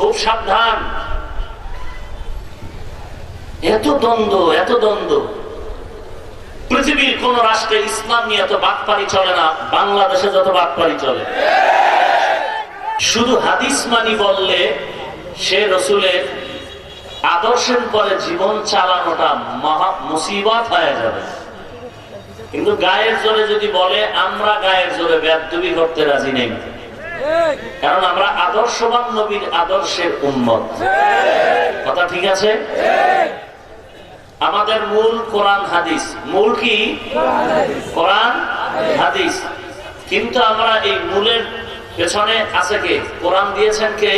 খুব সাবধান। এত দ্বন্দ্ব পৃথিবীর কোন রাষ্ট্রে ইসলাম নিয়ে এত বাটপারি চলে না, বাংলাদেশে যত বাটপারি চলে। শুধু হাদিস মানি বললে সে রসুলের আদর্শের পরে জীবন চালানোটা মহা মুসিবত হয়ে যাবে। কিন্তু গায়ের জোরে যদি বলে, আমরা গায়ের জোরে বেয়াদবি করতে রাজি নেই, কারণ আমরা আদর্শবান নবীর আদর্শের উম্মত। কথা ঠিক আছে? আমাদের মূল কোরআন হাদিস। মূল কি? কোরআন হাদিস। কিন্তু আমরা এই মূলের পেছনে আছে কে? কোরআন দিয়েছেন কে?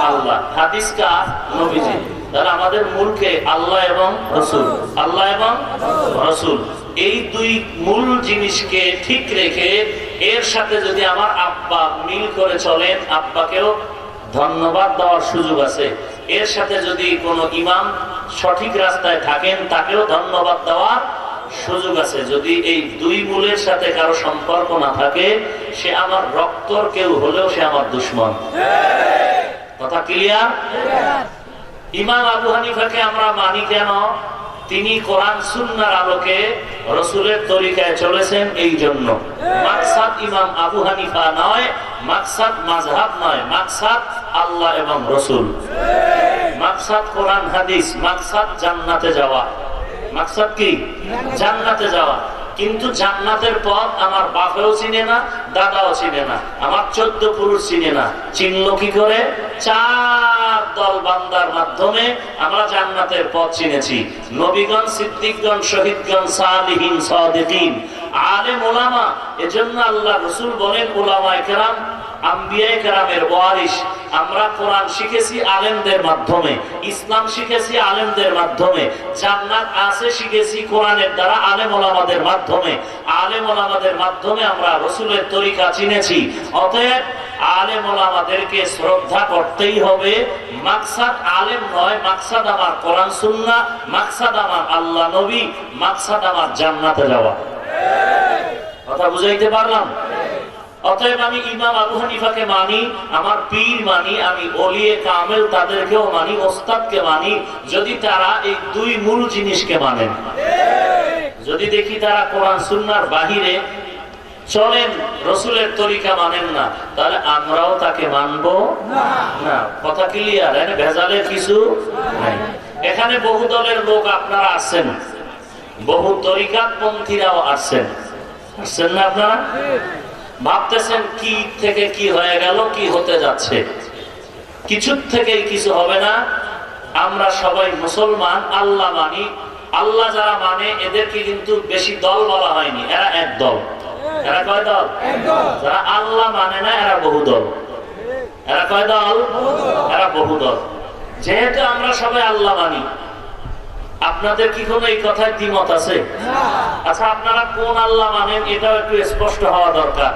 আল্লাহ। হাদিস কার? নবীজি। তাহলে আমাদের মূলকে আল্লাহ এবং রসুল, আল্লাহ এবং রসুল, এই দুই মূল জিনিসকে ঠিক রেখে এর সাথে যদি আমার আব্বা মিল করে চলেন, আব্বাকেও ধন্যবাদ দেওয়ার সুযোগ আছে। এর সাথে যদি কোনো ইমাম সঠিক রাস্তায় থাকেন, তাকেও ধন্যবাদ দেওয়ার সুযোগ আছে। যদি এই দুই মূলের সাথে কারো সম্পর্ক না থাকে, সে আমার রক্তর কেউ হলেও সে আমার দুশমন। কথা ক্লিয়ার? ইমাম আবু হানিফাকে আমরা মানি কেন? তিনি কোরআন সুন্নাহর আলোকে রসুলের তরিকায় চলেছেন, এই জন্য। মাকসাদ ইমাম আবু হানিফা নয়, মাকসাদ মাযহাব নয়, মাকসাদ আল্লাহ এবং রসুল। মাকসাদ কোরআন হাদিস, মাকসাদ জান্নাতে যাওয়া। মাকসাদ কি? জান্নাতে যাওয়া। কিন্তু জান্নাতের পথ আমার বাপেও চিনে না, দাদাও চিনে না, আমার 14 পুরুষ চিনে না। চিনল কি করে? 4 দল বান্দার মাধ্যমে আমরা জান্নাতের পথ চিনেছি। নবীগণ, সিদ্দিকগণ, শহীদগণ, সালিহিন, সাদিকিন, আলেম, ওলামা। এজন্য আল্লাহ রসুল বলেন, উলামায়ে কেরাম আম্বিয়ায়ে কেরামের ওয়ারিস। আমরা কোরআন শিখেছি আলেমদের মাধ্যমে, ইসলাম শিখেছি আলেমদের মাধ্যমে, জান্নাত আছে শিখেছি কোরআনের দ্বারা আলেম ওলামাদের মাধ্যমে। আলেম ওলামাদের মাধ্যমে আমরা রসুলের তরিকা চিনেছি। অতএব আলেম ওলামাদেরকে শ্রদ্ধা করতেই হবে। মাকসাদ আলেম নয়, মাকসাদ আমার কোরআন সুন্নাহ, মাকসাদ আমার আল্লাহ নবী, মাকসাদ আমার জান্নাতে যাওয়া। কথা বুঝাইতে পারলাম? অতএব আমি ইমাম আবু হানিফাকে মানি, আমার পীর মানি, আমি ওলিয়ে কামেল তাদেরকেও মানি, ওস্তাদকে মানি, যদি তারা এই দুই মূল জিনিসকে মানেন। যদি দেখি তারা কোরআন সুন্নাহর বাহিরে চলেন, রসুলের তরিকা মানেন না, তাহলে আমরাও তাকে মানবো না। কথা ক্লিয়ার? ভেজালের কিছু নাই। এখানে বহু দলের লোক আপনারা আছেন, বহু তরিকাত পন্থীরাও আসছেন, আসছেন না? আপনারা ভাবতেছেন কি থেকে কি হয়ে গেল, কি হতে যাচ্ছে। কিছুর থেকেই কিছু হবে না। আমরা সবাই মুসলমান, আল্লাহ মানি। আল্লাহ যারা মানে এদেরকে কিন্তু বেশি দল বলা হয়নি, এরা এক দল। এরা কয় দল? যারা আল্লাহ মানে না, এরা বহু দল। এরা কয় দল? এরা বহু দল। যেহেতু আমরা সবাই আল্লাহ মানি, আপনাদের কি কোনো এই কথায় দ্বিমত আছে? আচ্ছা, আপনারা কোন আল্লাহ মানেন এটাও একটু স্পষ্ট হওয়া দরকার।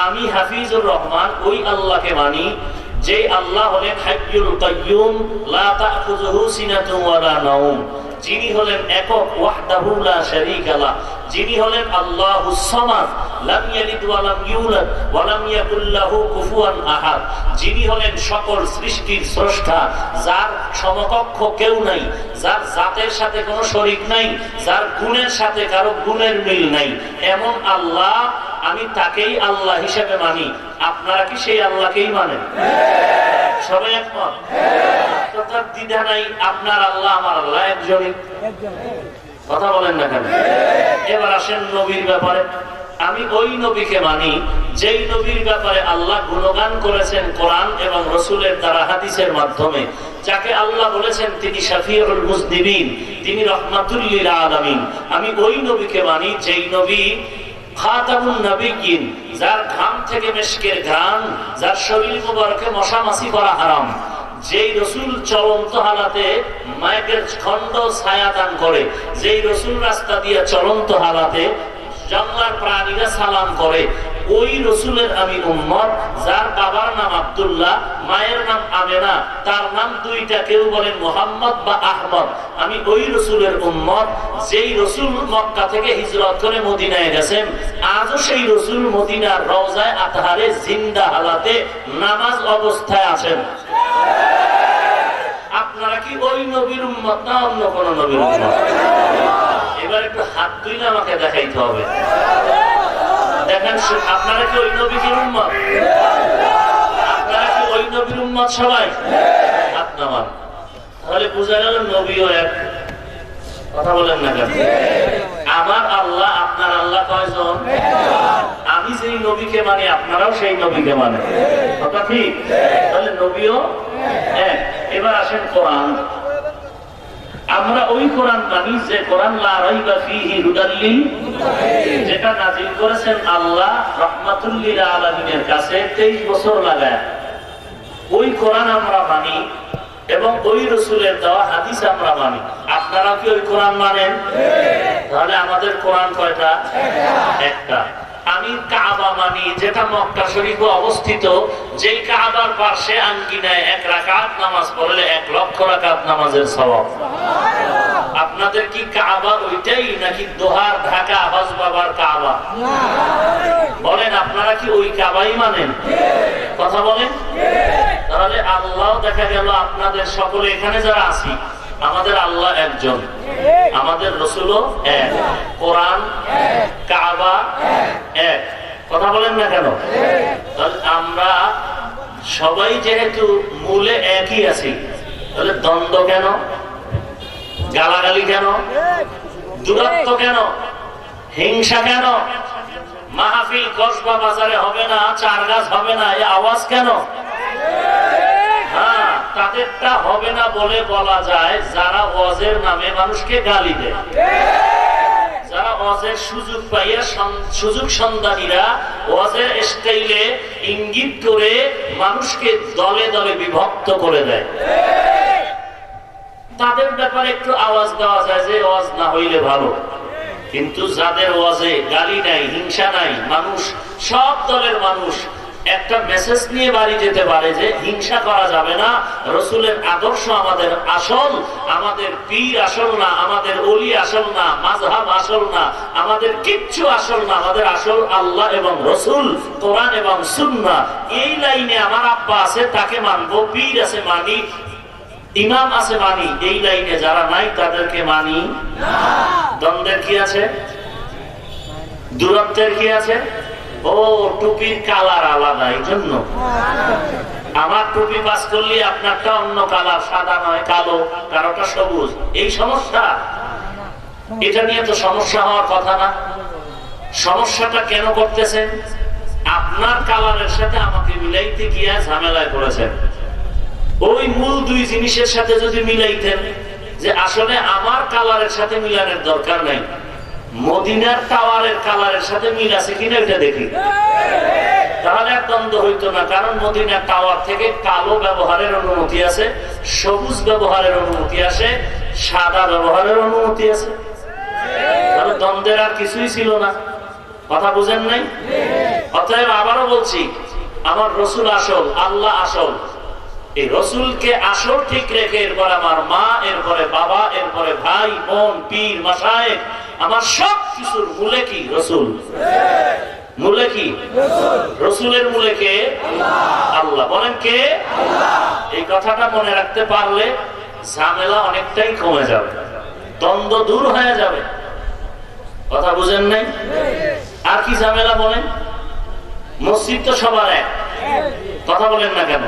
আমি হাফিজুর রহমান ওই আল্লাহকে মানি যে আল্লাহ হলেন হাইয়ুল কাইয়ুম, লা তাখুযুহু সিনাতুন ওয়ালা নাওম, যিনি হলেন একক, ওয়াহদাহু লা শারীকা লাহ, যিনি হলেন আল্লাহুস সামাদ, লাম ইয়ালিদ ওয়া লাম ইউলাদ ওয়া লাম ইয়াকুল লাহু কুফুয়ান আহাদ, যিনি হলেন সকল সৃষ্টির স্রষ্টা, যার সমকক্ষ কেউ নাই, যার জাতের সাথে কোনো শরীক নাই, যার গুণের সাথে কারো গুণের মিল নাই, এমন আল্লাহ, আমি তাকেই আল্লাহ হিসেবে মানি। আপনারা কি সেই আল্লাহকেই মানেন? সবাই একমত? কথার দ্বিধা নাই। আপনার আল্লাহ, আমার আল্লাহ একজনই। কথা বলেন না কেন? এবার আসেন নবীর ব্যাপারে। আমি ওই নবীকে মানি যেই নবীর ব্যাপারে আল্লাহ গুণগান করেছেন কোরআন এবং রসুলের দ্বারা, হাদিসের মাধ্যমে। যাকে আল্লাহ বলেছেন তিনি শাফিউল মুজনিবিন, তিনি রাহমাতুল লিল আলামিন। আমি ওই নবীকে মানি যেই নবী খাতামুন নবিয়্যিন, যার ঘাম থেকে মেশকের ঘ্রাণ, যার শরীর মুবারকে মশা মাছি করা হারাম, যেই রসুল চলন্ত হালাতে মাইকের খন্ড ছায়া দান করে, যেই রসুল রাস্তা দিয়ে চলন্ত হালাতে জঙ্গলার প্রাণীরা সালাম করে, ওই রসুলের আমি উম্মত যার বাবার নাম আব্দুল্লাহ, মায়ের নাম আমেনা, তার নাম দুইটা, কেউ বলেন মোহাম্মদ বা আহমদ। আমি ওই রসুলের উম্মত যেই রসুল মক্কা থেকে হিজরত করে মদিনায় গেছেন, আজও সেই রসুল মদিনার রওজায়ে আতহারে জিন্দা হালাতে নামাজ অবস্থায় আছেন। আপনারা কি ওই নবীর উম্মত না অন্য কোন নবীর উম্মত? এবার একটু হাত তুলে আমাকে দেখাইতে হবে। দেখেন, আপনারা কি ওই নবীর উম্মত? আপনারা কি ওই নবীর উম্মত সবাই? হাত নামান। তাহলে বোঝা গেল নবীও এক। কথা বলেন না কেন? আমার আল্লাহ আপনার আল্লাহ কয়জন? আমি যেই নবীকে মানি আপনারাও সেই নবীকে মানেন, কথা ঠিক? তাহলে নবীও এক। এবার আসেন কোরআন। আমরা ওই কোরআন মানি যে কোরআন লা রাইবা ফীহি হুদাল লিল মুত্তাকিন, যেটা নাযিল করেছেন আল্লাহ রাহমাতুল লিল আলামিনের কাছে 23 বছর লাগায়। ওই কোরআন আমরা মানি এবং ওই রাসূলের দেওয়া হাদিস আমরা মানি। আপনারা কি ওই কোরআন মানেন? তাহলে আমাদের কোরআন কয়টা? একটা। আমি কাবা মানি, যেটা মক্কা শরীফে অবস্থিত, যেই কাবার পাশে আঙ্গিনায় 1 রাকাত নামাজ পড়লে 1 লক্ষ রাকাত নামাজের সওয়াব। আপনাদের কি কাবা ওইটাই নাকি দোহার ঢাকা হজ বাবার কাবা? বলেন, আপনারা কি ওই কাবাই মানেন? কথা বলেন। তাহলে আল্লাহ দেখা গেল আপনাদের সকলে এখানে যারা আছি, আমাদের আল্লাহ একজন, আমাদের রাসূলও এক, কোরআন কাবা এক। কথা বলেন না কেন? তাহলে আমরা সবাই যেহেতু মূলে একই আছি, তাহলে দ্বন্দ্ব কেন? গালাগালি কেন? দূরত্ব কেন? হিংসা কেন? মাহফিল কসবা বাজারে হবে না, 4 গাছ হবে না, এই আওয়াজ কেন? হ্যাঁ, তাদেরটা হবে না বলে বলা যায় যারা ওয়াজের নামে মানুষকে গালি দেয়, যারা ওয়াজের সুযোগ পাইয়া সুযোগ সন্ধানীরা ওয়াজের স্টাইলে ইঙ্গিত করে মানুষকে দলে দলে বিভক্ত করে দেয়, তাদের ব্যাপারে একটু আওয়াজ দেওয়া যায় যে ওয়াজ না হইলে ভালো। কিন্তু যাদের ওয়াজে গালি নাই, হিংসা নাই, মানুষ সব দলের মানুষ একটা মেসেজ নিয়ে বাড়ি যেতে পারে যে হিংসা করা যাবে না, রাসূলের আদর্শ আমাদের আসল, আমাদের পীর আসল না, আমাদের ওলি আসল না, মাযহাব আসল না, আমাদের কিচ্ছু আসল না, আমাদের আসল আল্লাহ এবং রাসূল, কোরআন এবং সুন্নাহ। এই লাইনে আমার আব্বা আছে, তাকে মানবো, পীর আছে মানি, ইমাম আছে মানি। এই লাইনে যারা নাই তাদেরকে মানি না। দ্বন্দ্বের কি আছে? দূরত্বের কি আছে? ও টুপির কালার আলাদা, এই জন্য আমার টুপি পাস করলে আপনারটা অন্য কালার, সাদা নয় কালো, কারোটা সবুজ। এই সমস্যা, এটা নিয়ে তো সমস্যা হওয়ার কথা না। সমস্যাটা কেন করতেছেন? আপনার কালারের সাথে আমাকে মিলাইতে গিয়া ঝামেলায় পড়েছেন। ওই মূল দুই জিনিসের সাথে যদি মিলাইতেন যে আসলে আমার কালারের সাথে মিলানোর দরকার নাই, মদিনার টাওয়ারের কালারের সাথে মিল আছে কিনা এটা দেখি, তাহলে এক দ্বন্দ্ব হইতো না। কারণ মদিনার টাওয়ার থেকে কালো ব্যবহারের অনুমতি আছে, সবুজ ব্যবহারের অনুমতি আছে, সাদা ব্যবহারের অনুমতি আছে। তাহলে দ্বন্দ্বের আর কিছুই ছিল না। কথা বুঝেন নাই? অতএব আবারও বলছি, আমার রাসূল আসল, আল্লাহ আসল। এই রাসূলকে আসল ঠিক রেখে এরপর আমার মা, এরপরে বাবা, এরপরে ভাই বোন, পীর মাশায়েখ, আমার সব কিছুর মূলে কি? রাসূল। মূলে কি? রাসূলের মূলে কে? আল্লাহ। বলেন কে? এই কথাটা মনে রাখতে পারলে ঝামেলা অনেকটাই কমে যাবে, দ্বন্দ্ব দূর হয়ে যাবে। কথা বুঝেন নাই? আর কি ঝামেলা বলেন? মসজিদ তো সবার এক, কথা বলেন না কেন?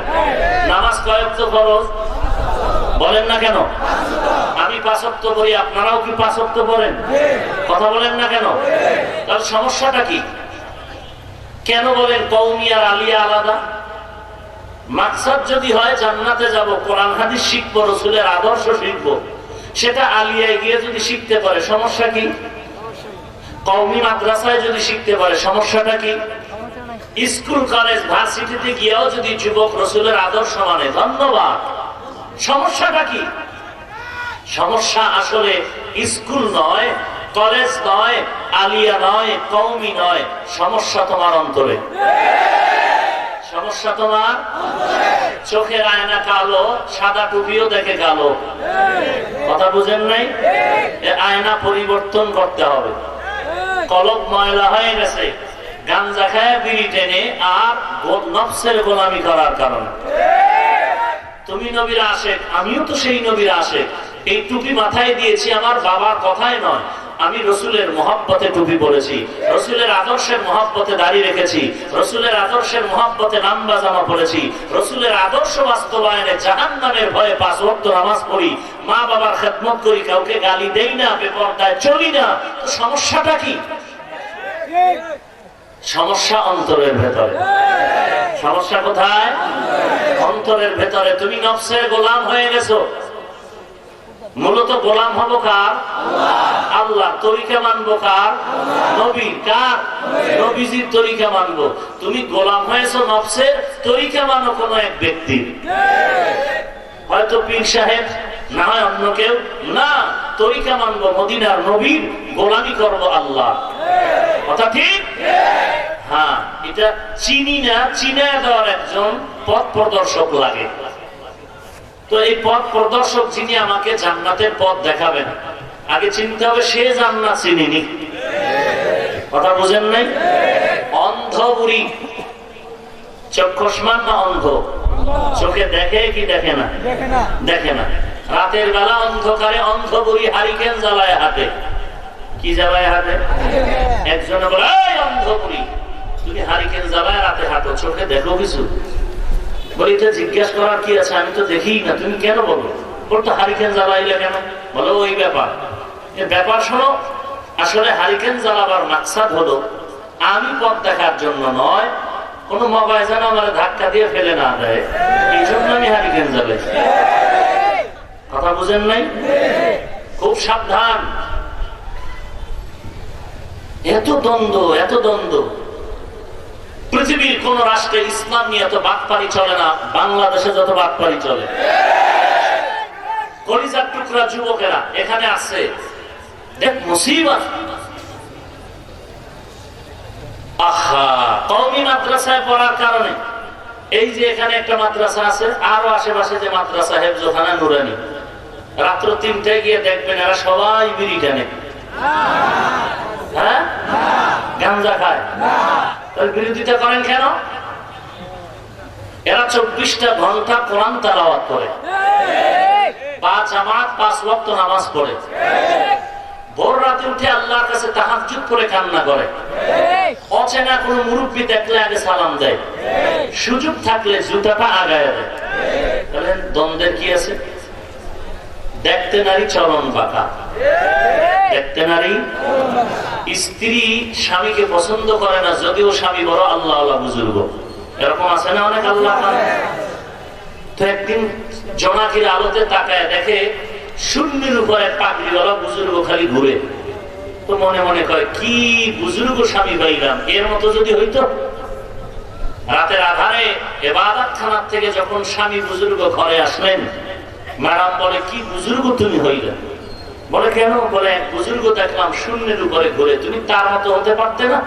নামাজ কয় ওয়াক্ত ফরজ? বলেন না কেন? আমি 5 ওয়াক্ত পড়ি, আপনারাও কি 5 ওয়াক্ত পড়েন? কথা বলেন না কেন? তাহলে সমস্যাটা কি? কেন বলেন কওমি আর আলিয়া আলাদা? মাকসাদ যদি হয় জান্নাতে যাব, কোরআন হাদিস শিখবো, রাসূলের আদর্শ শিখবো, সেটা আলিয়ায় গিয়ে যদি শিখতে পারে সমস্যা কি? কওমি মাদ্রাসায় যদি শিখতে পারে সমস্যাটা কি? স্কুল কলেজ ভার্সিটিতে গিয়েও যদি যুবক রাসূলের আদর্শ মানে, ধন্যবাদ। সমস্যাটা কি? সমস্যা আসলে স্কুল নয়, কলেজ নয়, আলিয়া নয়, কওমি নয়, সমস্যা তোমার অন্তরে। সমস্যা তোমার চোখের আয়না কালো, সাদা টুপিও দেখে কালো। কথা বুঝেন নাই? আয়না পরিবর্তন করতে হবে। কলব ময়লা হয়ে গেছে গাঞ্জা খায়, বিড়ি টেনে আর নফসের গোলামি করার কারণে। তুমি নবীর আশেক, আমিও তো সেই নবীর আশেক। এই টুপি মাথায় দিয়েছি আমার বাবার কথায় নয়, আমি রসুলের মহব্বতে টুপি পরেছি, রসুলের আদর্শের মহব্বতে দাড়ি রেখেছি, রসুলের আদর্শের মহব্বতে নাম্বা জামা পরেছি, রসুলের আদর্শ বাস্তবায়নে জাহান্নামের ভয়ে 5 ওয়াক্ত নামাজ পড়ি, মা বাবার খেদমত করি, কাউকে গালি দেই না, বেপরদায় চলি না। তো সমস্যাটা কি? সমস্যা অন্তরের ভেতরে। সমস্যা কোথায়? অন্তরের ভেতরে। তুমি নফসের গোলাম হয়ে গেছো। মূলত গোলাম হবো কার? আল্লাহ। তরিকা মানবো কার? নবীর। কার? নবীজির তরিকা মানবো। তুমি গোলাম হয়েছো নফসের, তরিকা মানো কোন এক ব্যক্তির, হয়তো পীর সাহেব, না হয় অন্য কেউ। না, তরিকা মানবো মদিনার নবীর, গোলামি করবো আল্লাহ। কথা ঠিক? হ্যাঁ, এটা চিনি না, চিনা দেওয়ার একজন পথ প্রদর্শক লাগে। তো এই পথ প্রদর্শক যিনি আমাকে জান্নাতের পথ দেখাবেন, আগে চিনতে হবে সে জান্নাত চিনিনি। কথা বুঝেন নাই? অন্ধ বুড়ি চক্ষুষ্মান না অন্ধ? চোখে দেখে কি দেখে না? দেখে না। রাতের বেলা অন্ধকারে অন্ধ বুড়ি হারিকেন জ্বালায় হাতে। কি জ্বালায় হাতে? একজনে বলে, এই অন্ধ বুড়ি, তুমি হারিকেন জ্বালায় রাতে হাঁটো, চোখে দেখো কিছু? বলি, এটা জিজ্ঞাসা করার কি আছে? আমি তো দেখি না। তুমি কেন বলো? বলতো হারিকেন জ্বালাইলে কেন? বলো ওই ব্যাপার। ব্যাপার শোনো, আসলে হারিকেন জ্বালাবার মাকসাদ হলো আমি পথ দেখার জন্য নয়, কোন মোবাইল যেন আমার ধাক্কা দিয়ে ফেলে না দেয়, এই জন্য আমি হারিকেন জ্বালাই। কথা বুঝেন নাই? খুব সাবধান। এত দ্বন্দ্ব, এত দ্বন্দ্ব। পৃথিবীর কোন রাষ্ট্রে ইসলাম নিয়ে এত বাটপারি চলে না, বাংলাদেশে যত বাটপারি চলে। কলিজার টুকরা যুবকেরা এখানে আছে, দেখ মুসিবত। আহা, কওমি মাদ্রাসায় পড়ার কারণে, এই যে এখানে একটা মাদ্রাসা আছে, আরো আশেপাশে যে মাদ্রাসা হেফজখানা নুরানি, রাত্র 3টায় গিয়ে দেখবেন এরা সবাই বিড়ি টানে। হ্যাঁ, গাঞ্জা খায়। বিরোধিতা করেন কেন? এরা 24টা ঘন্টা কোরআন তেলাওয়াত করে, 5 জামাত 5 ওয়াক্ত নামাজ পড়ে, ভোর রাতে উঠে আল্লাহর কাছে তাহাজ্জুদ করে কান্না করে, অচেনা কোন মুরব্বি দেখলে আগে সালাম দেয়, সুযোগ থাকলে জুতাটা আগায় দেয়। তাহলে দ্বন্দ্বের কি আছে? দেখতে নারী চলন বাঁকা। দেখতে নারী, স্ত্রী স্বামীকে পছন্দ করে না, যদিও স্বামী বড় আল্লাহ আল্লাহ বুজুর্গ। এরকম আছে না অনেক আল্লাহ। তো একদিন জোনাকির আলোতে তাকায় দেখে শূন্যের উপরে পাগড়িওয়ালা বুজুর্গ খালি ঘুরে। তো মনে মনে কয়, কি বুজুর্গ স্বামী পাইলাম, এর মতো যদি হইতো। রাতের আধারে ইবাদত খানার থেকে যখন স্বামী বুজুর্গ ঘরে আসলেন, ম্যাডাম বলে, কি বুজুর্গ তুমি হইলে? বলে, কেন? বলে, বুজুর্গ দেখলাম শূন্যের উপরে ঘুরে, তুমি তার মতো হতে পারতে না?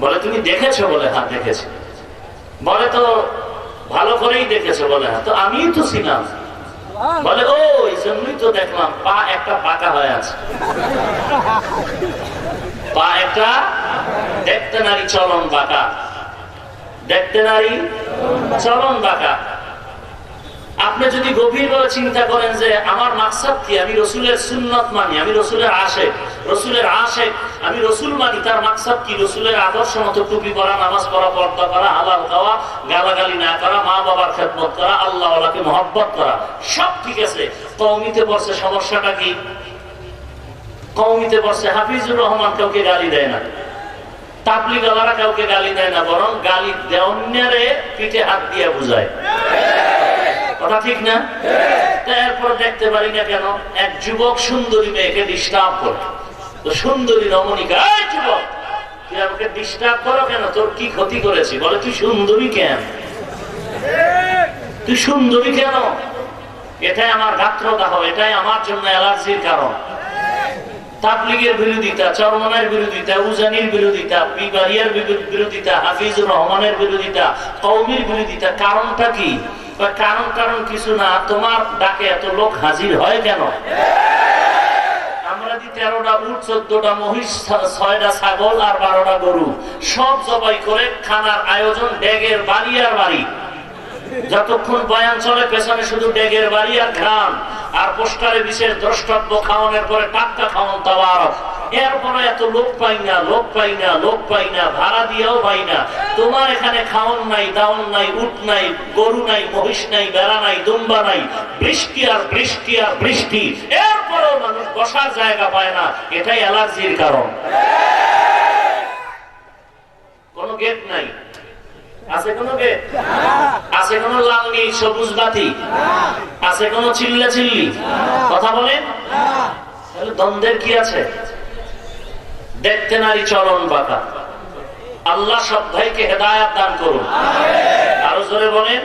বলে, তুমি দেখেছো? বলে, হ্যাঁ দেখেছি। বলে, তো ভালো করেই দেখেছো? বলে, হ্যাঁ। তো আমিই তো ছিলাম। বলে, ও এই জন্যই তো দেখলাম পা একটা বাঁকা হয়ে আছে। পা একটা, দেখতে নারী চলন বাঁকা। দেখতে নারী চলন বাঁকা। আপনি যদি গভীরভাবে চিন্তা করেন যে আমার মাকসাদ কি, আমি রসুলের সুন্নত মানি, আমি রসুলের আশেক, রসুলের আশেক, আমি রসুল মানি, তার মাকসাদ কি? রসুলের আদর্শ মতো টুপি পরা, নামাজ পড়া, পর্দা করা, হালাল খাওয়া, গালাগালি না করা, মা বাবার খেদমত করা, আল্লাহ ওয়ালাকে মহব্বত করা, সব ঠিক আছে। কওমিতে পড়ছে, সমস্যাটা কি? কওমিতে পড়ছে, হাফিজুর রহমান কাউকে গালি দেয় না, তাবলিগওয়ালারা কাউকে গালি দেয় না, বরং গালি দেওয়ারে পিঠে হাত দিয়ে বুঝায়। কথা ঠিক না? এরপর দেখতে পারি না কেন এক যুবক সুন্দরী মেয়েকে ডিস্টার্ব করে। তো সুন্দরী রমণীকে, এই যুবক, তুই আমাকে ডিস্টার্ব করো কেন? তোর কি ক্ষতি করেছি? বলে, তুই সুন্দরী কেন? তুই সুন্দরী কেন? এটাই আমার গাত্রদাহ, এটাই আমার জন্য অ্যালার্জির কারণ। তাবলীগের বিরোধিতা, চরমনার বিরোধিতা, উজানির বিরোধিতা, বিবাহিয়ার বিরোধিতা, হাফিজুর রহমানের বিরোধিতা, কওমির বিরোধিতা। কারণটা কি? কারণ কিছু না, তোমার ডাকে এত লোক হাজির হয় কেন? আমরা 13টা উট, 14টা মহিষ, 6টা ছাগল আর 12টা গরু সব জবাই করে খানার আয়োজন, ডেগের বাড়ি আর বাড়ি। যতক্ষণ বয়ান চলে পেছনে শুধু ডেগের বাড়ি আর ঘ্রাণ, আর পোস্টারে বিশেষ দ্রষ্টব্য, খাওয়ানোর পরে টাটকা খাওয়ান তাবারক। এরপরে এত লোক পাই না, ভাড়া দিয়েও পাই না। তোমার এখানে খাওয়ান নাই, দাওন নাই, উট নাই, গরু নাই, মহিষ নাই, বেড়া নাই, দুম্বা নাই, বৃষ্টি আর বৃষ্টি, এরপরেও মানুষ বসার জায়গা পায় না। এটাই অ্যালার্জির কারণ। কোনো গেট নাই, আছে কোনো গেট? আছে কোনো লাল নীল সবুজ বাতি? আছে কোনো চিল্লাচিল্লি? কথা বলেন। তাহলে দ্বন্দ্বের কি আছে? দেখতে নারী চরণ বাঁকা। আল্লাহ সব ভাইকে হেদায়াত দান করুন। আরো জোরে বলেন।